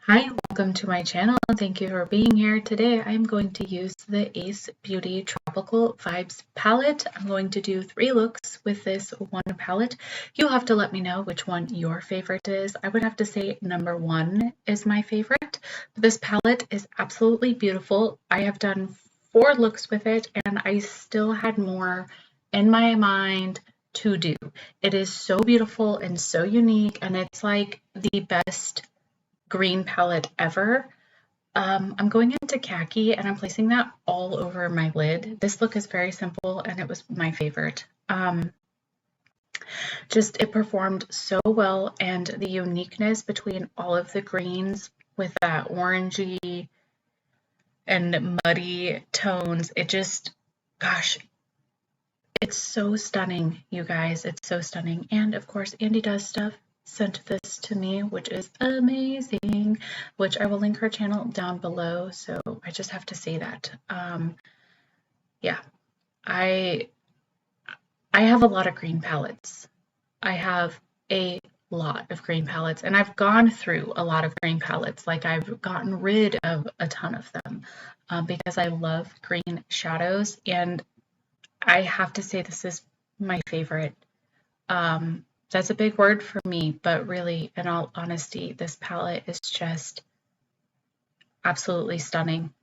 Hi, welcome to my channel. Thank you for being here. Today I'm going to use the Ace Beaute Tropical Vibes palette. I'm going to do 3 looks with this one palette. You'll have to let me know which one your favorite is. I would have to say number 1 is my favorite. But this palette is absolutely beautiful. I have done 4 looks with it and I still had more in my mind to do. It is so beautiful and so unique, and it's like the best green palette ever. I'm going into khaki and I'm placing that all over my lid. This look is very simple and it was my favorite. Just it performed so well, and the uniqueness between all of the greens with that orangey and muddy tones, it just, gosh, it's so stunning, you guys. It's so stunning. And of course, Andi Does Stuff sent this to me, which is amazing, which I will link her channel down below. So I just have to say that. Yeah, I have a lot of green palettes. I have a lot of green palettes, and I've gone through a lot of green palettes. Like, I've gotten rid of a ton of them because I love green shadows, and I have to say this is my favorite. That's a big word for me, but really, in all honesty, this palette is just absolutely stunning.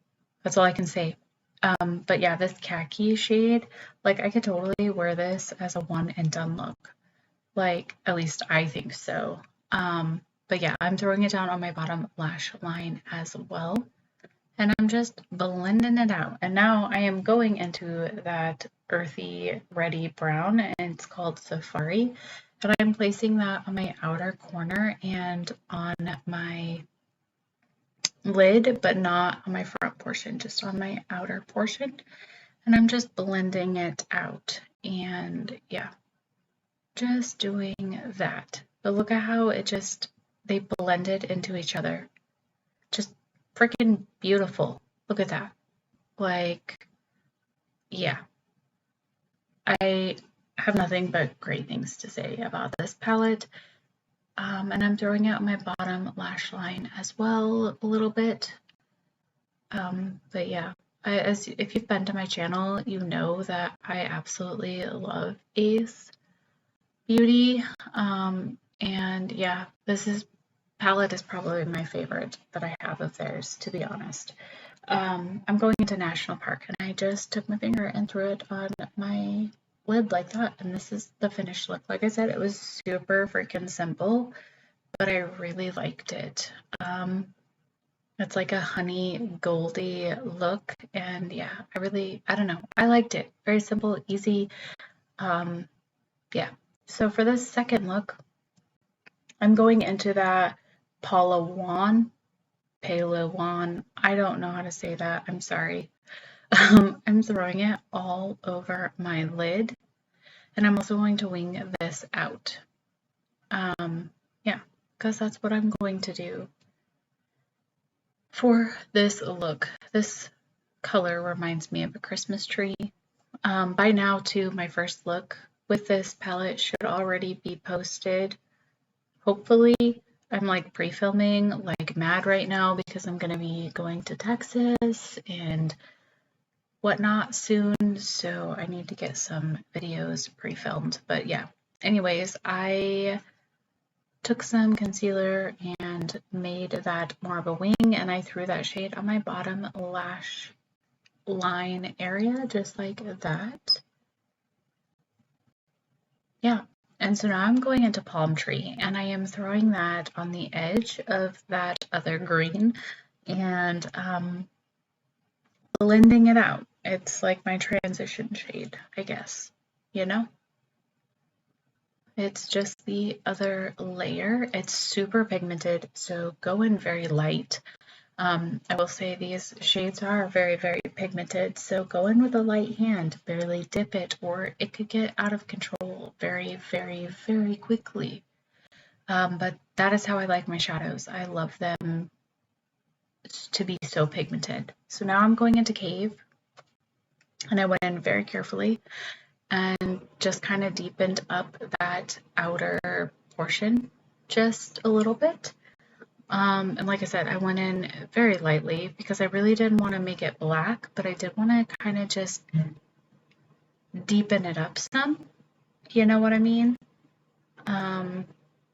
That's all I can say. But yeah, this khaki shade, like, I could totally wear this as a one and done look. Like, at least I think so. But yeah, I'm throwing it down on my bottom lash line as well. And I'm just blending it out. And now I am going into that earthy reddy brown, and it's called Safari. And I'm placing that on my outer corner and on my lid, but not on my front portion, just on my outer portion. And I'm just blending it out. And yeah, just doing that. But look at how they blended into each other. Just freaking beautiful. Look at that. Like, yeah, I have nothing but great things to say about this palette. And I'm throwing out my bottom lash line as well a little bit. But yeah, if you've been to my channel, you know that I absolutely love Ace Beaute. And yeah, this palette is probably my favorite that I have of theirs, to be honest. I'm going into National Park, and I just took my finger and threw it on my lid like that, and this is the finished look. Like I said, it was super freaking simple, but I really liked it. It's like a honey goldy look, and yeah, I don't know, I liked it. Very simple, easy. Yeah. So for this second look, I'm going into that Palawan, I don't know how to say that, I'm sorry. I'm throwing it all over my lid, and I'm also going to wing this out. Yeah, because that's what I'm going to do for this look. This color reminds me of a Christmas tree. By now, too, my first look with this palette should already be posted. Hopefully, I'm like pre-filming like mad right now because I'm going to be going to Texas and whatnot soon, so I need to get some videos pre-filmed. But yeah, anyways, I took some concealer and made that more of a wing, and I threw that shade on my bottom lash line area, just like that. Yeah, and so now I'm going into Palm Tree, and I am throwing that on the edge of that other green and blending it out. It's like my transition shade, I guess, you know? It's just the other layer. It's super pigmented, so go in very light. I will say these shades are very, very pigmented, so go in with a light hand, barely dip it, or it could get out of control very, very, very quickly. But that is how I like my shadows. I love them to be so pigmented. So now I'm going into Cave, and I went in very carefully and just kind of deepened up that outer portion just a little bit. And like I said, I went in very lightly because I really didn't want to make it black, but I did want to kind of just deepen it up some. You know what I mean?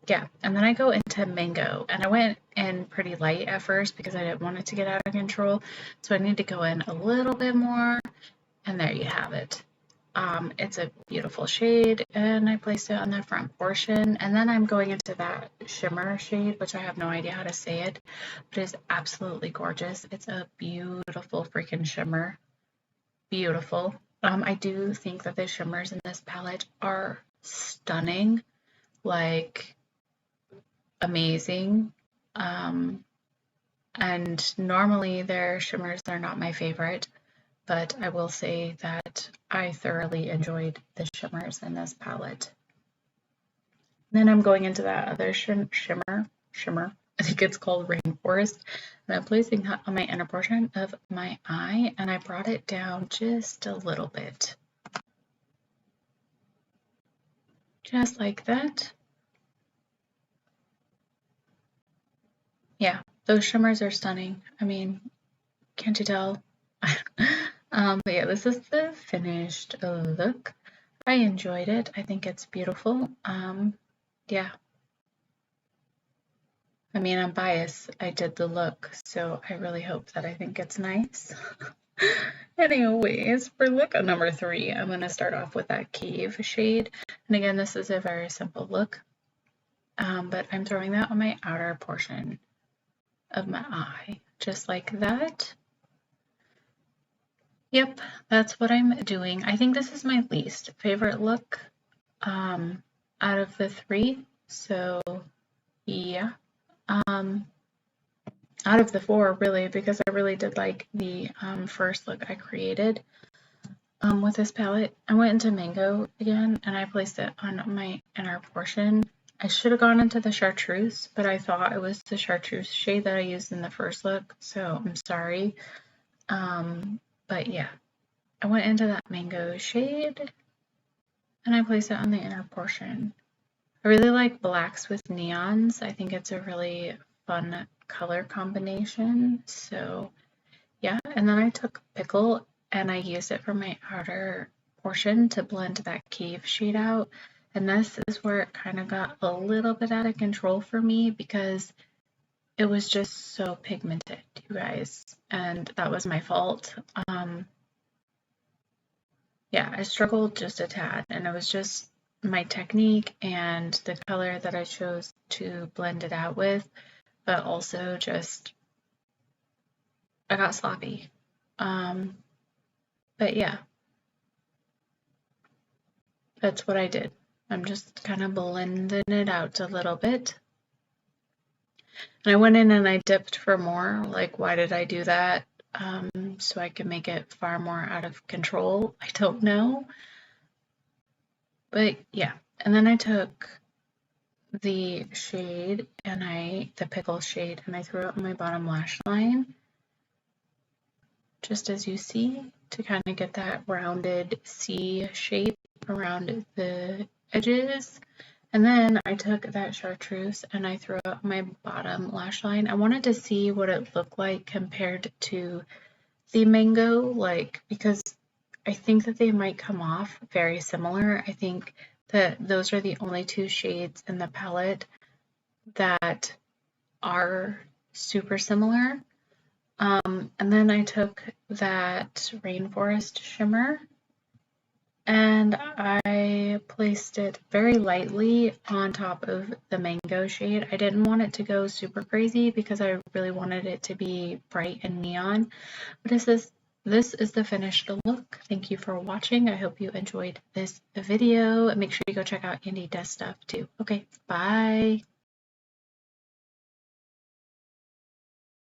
Yeah, and then I go into mango, and I went in pretty light at first because I didn't want it to get out of control. So I need to go in a little bit more, and there you have it. It's a beautiful shade, and I placed it on the front portion, and then I'm going into that shimmer shade, which I have no idea how to say it, but it's absolutely gorgeous. It's a beautiful freaking shimmer. Beautiful. I do think that the shimmers in this palette are stunning, like amazing. And normally their shimmers are not my favorite, but I will say that I thoroughly enjoyed the shimmers in this palette. Then I'm going into that other shimmer. I think it's called Rainforest, and I'm placing that on my inner portion of my eye, and I brought it down just a little bit. Just like that. Yeah, those shimmers are stunning. I mean, can't you tell? But yeah, this is the finished look. I enjoyed it. I think it's beautiful. Yeah. I mean, I'm biased. I did the look, so I really hope that I think it's nice. Anyways, for look number 3, I'm going to start off with that cave shade. And again, this is a very simple look, but I'm throwing that on my outer portion of my eye, just like that. Yep, that's what I'm doing. I think this is my least favorite look out of the 3. So yeah, out of the 4 really, because I really did like the first look I created with this palette. I went into Mango again and I placed it on my inner portion. I should have gone into the Chartreuse, but I thought it was the Chartreuse shade that I used in the first look, so I'm sorry. But yeah, I went into that Mango shade and I placed it on the inner portion. I really like blacks with neons. I think it's a really fun color combination. So yeah, and then I took Pickle and I used it for my outer portion to blend that cave shade out. And this is where it kind of got a little bit out of control for me because it was just so pigmented, you guys, and that was my fault. Yeah, I struggled just a tad, and it was just my technique and the color that I chose to blend it out with, but also just I got sloppy. But yeah, that's what I did. I'm just kind of blending it out a little bit. And I went in and I dipped for more. Like, why did I do that? So I can make it far more out of control. I don't know. But yeah, and then I took the shade and the Pickle shade, and I threw it on my bottom lash line, just as you see, to kind of get that rounded C shape around the edges. And then I took that Chartreuse and I threw it on my bottom lash line. I wanted to see what it looked like compared to the Mango, like, because I think that they might come off very similar. I think that those are the only 2 shades in the palette that are super similar. And then I took that Rainforest shimmer and I placed it very lightly on top of the Mango shade. I didn't want it to go super crazy because I really wanted it to be bright and neon. But this is the finished look. Thank you for watching. I hope you enjoyed this video. Make sure you go check out Andi Does Stuff too. Okay, bye.